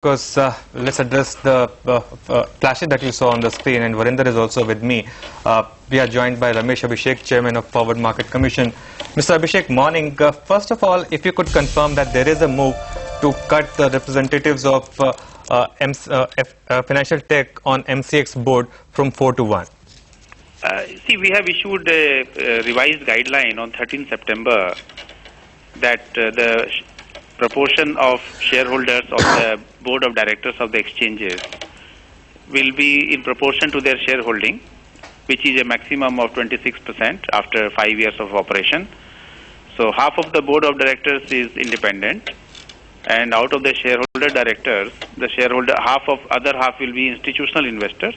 course, let's address the flashes that you saw on the screen, and Varinder is also with me. We are joined by Ramesh Abhishek, Chairman of Forward Market Commission. Mr. Abhishek, morning. First of all, if you could confirm that there is a move to cut the representatives of financial tech on MCX board from 4 to 1. See, we have issued a revised guideline on 13 September that the proportion of shareholders of the board of directors of the exchanges will be in proportion to their shareholding, which is a maximum of 26% after 5 years of operation. So half of the board of directors is independent, and out of the shareholder directors, the other half will be institutional investors,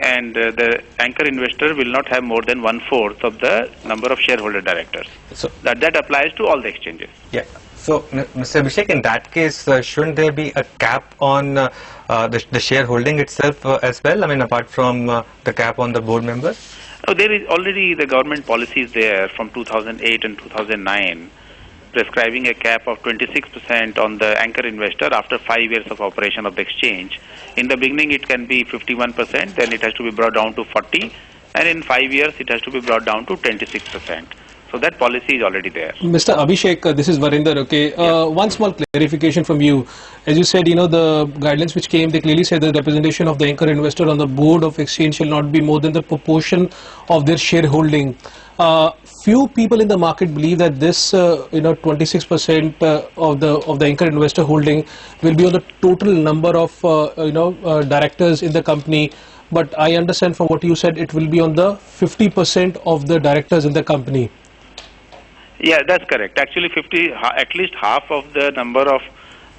and the anchor investor will not have more than 1/4 of the number of shareholder directors. So that applies to all the exchanges. Yeah. So, Mr. Abhishek, in that case, shouldn't there be a cap on the shareholding itself as well? I mean, apart from the cap on the board members? No, there is already the government policies there from 2008 and 2009 prescribing a cap of 26% on the anchor investor after 5 years of operation of the exchange. In the beginning, it can be 51%, then it has to be brought down to 40%, and in 5 years, it has to be brought down to 26%. So that policy is already there. Mr. Abhishek, this is Varinder. Okay, one small clarification from you. As you said, the guidelines which came, they clearly said the representation of the anchor investor on the board of exchange shall not be more than the proportion of their shareholding. Few people in the market believe that this, 26% of the anchor investor holding will be on the total number of, directors in the company. But I understand from what you said, it will be on the 50% of the directors in the company. Yeah, that's correct. Actually, at least half of the number of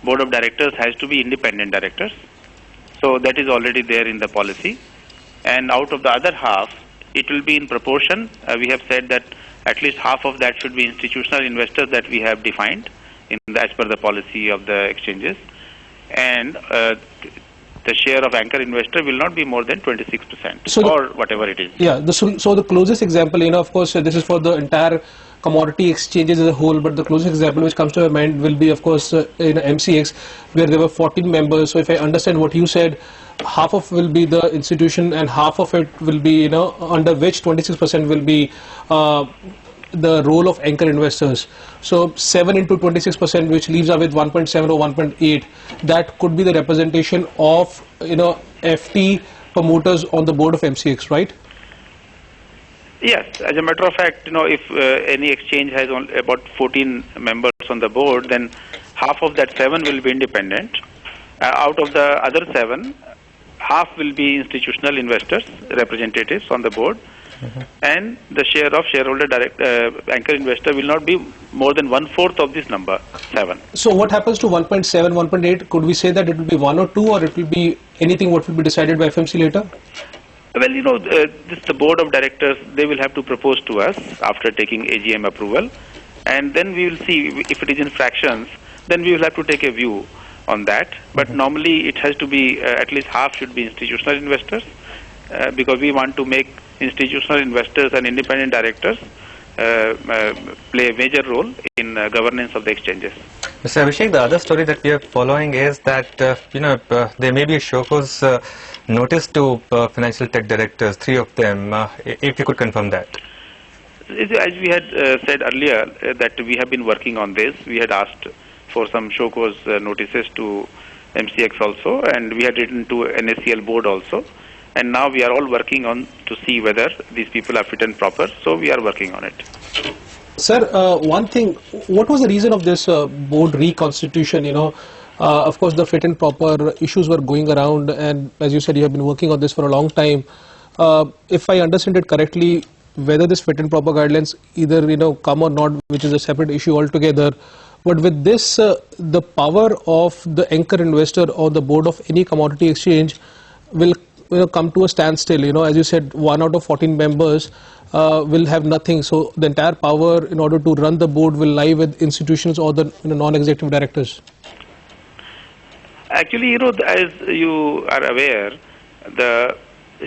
board of directors has to be independent directors. So that is already there in the policy. And out of the other half, it will be in proportion. We have said that at least half of that should be institutional investors that we have defined as per the policy of the exchanges. And the share of anchor investor will not be more than 26% or whatever it is. Yeah, so the closest example, of course, this is for the entire commodity exchanges as a whole, but the closest example which comes to my mind will be, of course, in MCX, where there were 14 members. So if I understand what you said, half of will be the institution and half of it will be, under which 26% will be the role of anchor investors. So 7 into 26%, which leaves us with 1.7 or 1.8. That could be the representation of, FT promoters on the board of MCX, right? Yes, as a matter of fact, if any exchange has only about 14 members on the board, then half of that 7 will be independent. Out of the other 7, half will be institutional investors, representatives on the board, and the share of shareholder anchor investor will not be more than 1/4 of this number, 7. So what happens to 1.7, 1.8? Could we say that it will be 1 or 2, or it will be anything what will be decided by FMC later? Well, the board of directors, they will have to propose to us after taking AGM approval, and then we will see if it is in fractions, then we will have to take a view on that. But normally it has to be at least half should be institutional investors, because we want to make institutional investors and independent directors play a major role in governance of the exchanges. Mr. Abhishek, the other story that we are following is that there may be a show cause notice to financial tech directors, 3 of them. If you could confirm that. As we had said earlier, that we have been working on this. We had asked for some show cause notices to MCX also, and we had written to NACL board also. And now we are all working on to see whether these people are fit and proper. So we are working on it. Sir, one thing, what was the reason of this board reconstitution? Of course, the fit and proper issues were going around, and as you said, you have been working on this for a long time. If I understand it correctly, whether this fit and proper guidelines either come or not, which is a separate issue altogether, but with this, the power of the anchor investor or the board of any commodity exchange will come to a standstill. As you said, 1 out of 14 members will have nothing. So the entire power in order to run the board will lie with institutions or the non-executive directors. Actually, as you are aware, the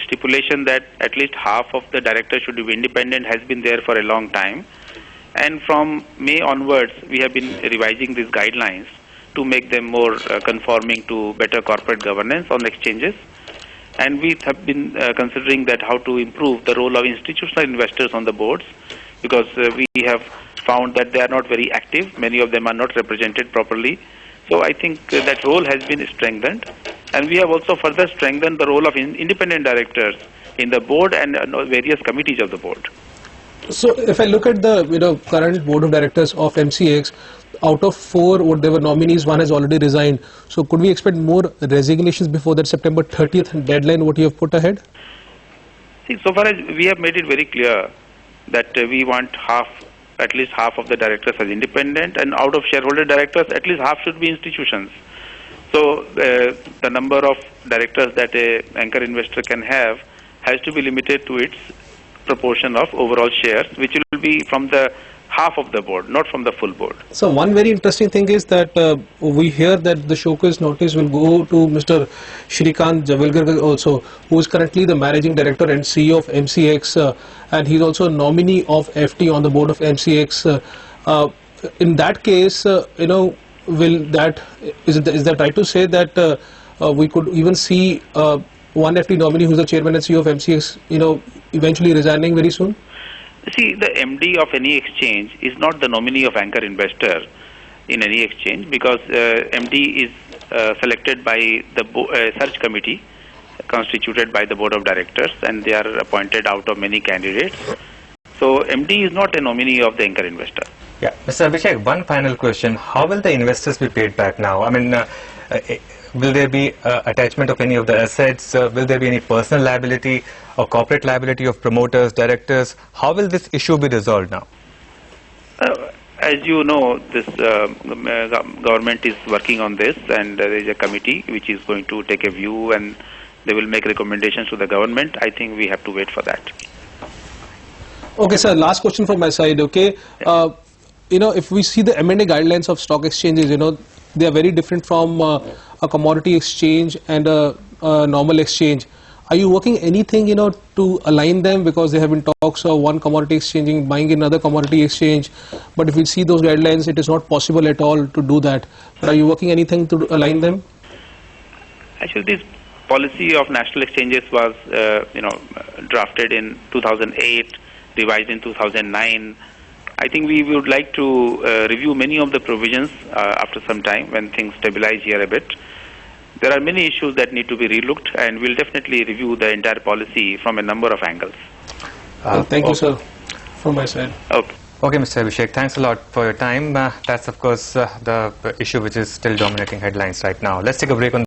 stipulation that at least half of the directors should be independent has been there for a long time. And from May onwards, we have been revising these guidelines to make them more conforming to better corporate governance on exchanges. And we have been considering that how to improve the role of institutional investors on the boards, because we have found that they are not very active. Many of them are not represented properly. So I think that role has been strengthened. And we have also further strengthened the role of independent directors in the board and various committees of the board. So if I look at the current board of directors of MCX, out of 4 what they were nominees, 1 has already resigned. So could we expect more resignations before that September 30th deadline what you have put ahead? See, so far as we have made it very clear that we want at least half of the directors as independent, and out of shareholder directors, at least half should be institutions. So the number of directors that a anchor investor can have has to be limited to its proportion of overall shares, which will be from the half of the board, not from the full board. So one very interesting thing is that we hear that the showcase notice will go to Mr. Shrikant Javalgar also, who is currently the managing director and CEO of MCX, and he's also a nominee of FT on the board of MCX. In that case, will that is that right to say that we could even see one FT nominee who's the chairman and CEO of MCX, eventually resigning very soon? See, the MD of any exchange is not the nominee of anchor investor in any exchange, because MD is selected by the search committee constituted by the board of directors, and they are appointed out of many candidates. So MD is not a nominee of the anchor investor. Yeah, Mr. Abhishek, one final question. How will the investors be paid back now? I mean, will there be attachment of any of the assets? Will there be any personal liability or corporate liability of promoters, directors? How will this issue be resolved now? As you know, this government is working on this, and there is a committee which is going to take a view, and they will make recommendations to the government. I think we have to wait for that. Okay, sir, last question from my side. Okay, if we see the M&A guidelines of stock exchanges, they are very different from a commodity exchange and a normal exchange. Are you working anything, to align them, because there have been talks of one commodity exchange buying another commodity exchange, but if we see those guidelines, it is not possible at all to do that. But are you working anything to align them? Actually, this policy of national exchanges was, drafted in 2008, revised in 2009. I think we would like to review many of the provisions after some time when things stabilize here a bit. There are many issues that need to be relooked, and we'll definitely review the entire policy from a number of angles. Thank you, sir, from my side. Okay, Mr. Abhishek, thanks a lot for your time. That's, of course, the issue which is still dominating headlines right now. Let's take a break on